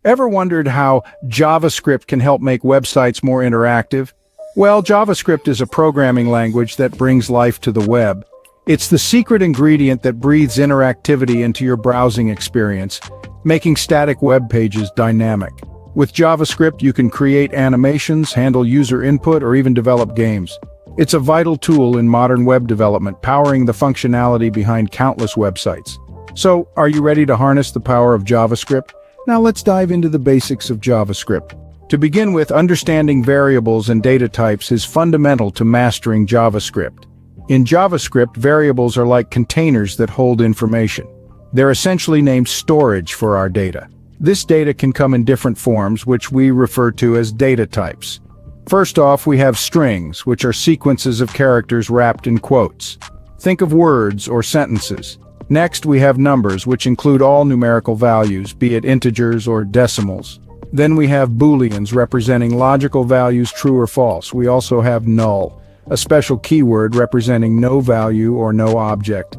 Ever wondered how JavaScript can help make websites more interactive? Well, JavaScript is a programming language that brings life to the web. It's the secret ingredient that breathes interactivity into your browsing experience, making static web pages dynamic. With JavaScript, you can create animations, handle user input, or even develop games. It's a vital tool in modern web development, powering the functionality behind countless websites. So, are you ready to harness the power of JavaScript? Now let's dive into the basics of JavaScript. To begin with, understanding variables and data types is fundamental to mastering JavaScript. In JavaScript, variables are like containers that hold information. They're essentially named storage for our data. This data can come in different forms, which we refer to as data types. First off, we have strings, which are sequences of characters wrapped in quotes. Think of words or sentences. Next, we have numbers, which include all numerical values, be it integers or decimals. Then we have booleans, representing logical values true or false. We also have null, a special keyword representing no value or no object.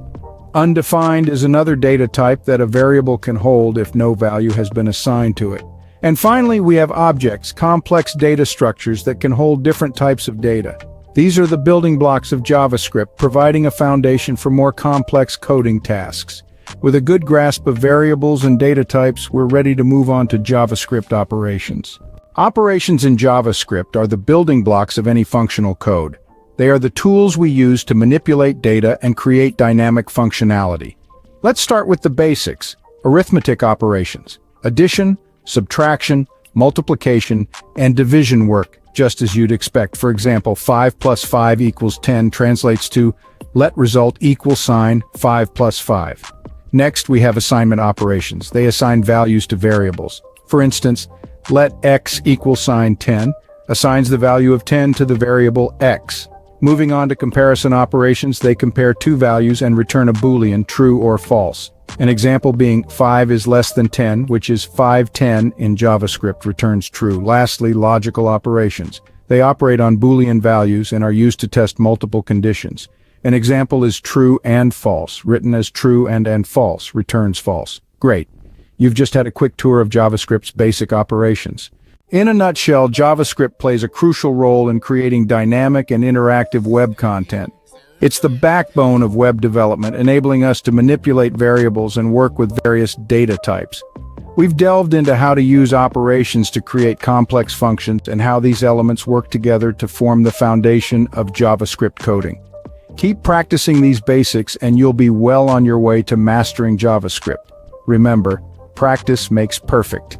Undefined is another data type that a variable can hold if no value has been assigned to it. And finally, we have objects, complex data structures that can hold different types of data. These are the building blocks of JavaScript, providing a foundation for more complex coding tasks. With a good grasp of variables and data types, we're ready to move on to JavaScript operations. Operations in JavaScript are the building blocks of any functional code. They are the tools we use to manipulate data and create dynamic functionality. Let's start with the basics: arithmetic operations, addition, subtraction, multiplication, and division work, just as you'd expect. For example, 5 plus 5 equals 10 translates to let result equal sign 5 plus 5. Next, we have assignment operations. They assign values to variables. For instance, let x equal sign 10 assigns the value of 10 to the variable x. Moving on to comparison operations, they compare two values and return a boolean, true or false. An example being 5 is less than 10, which is 510 in JavaScript returns true. Lastly, logical operations. They operate on boolean values and are used to test multiple conditions. An example is true and false, written as true and false, returns false. Great. You've just had a quick tour of JavaScript's basic operations. In a nutshell, JavaScript plays a crucial role in creating dynamic and interactive web content. It's the backbone of web development, enabling us to manipulate variables and work with various data types. We've delved into how to use operations to create complex functions and how these elements work together to form the foundation of JavaScript coding. Keep practicing these basics and you'll be well on your way to mastering JavaScript. Remember, practice makes perfect.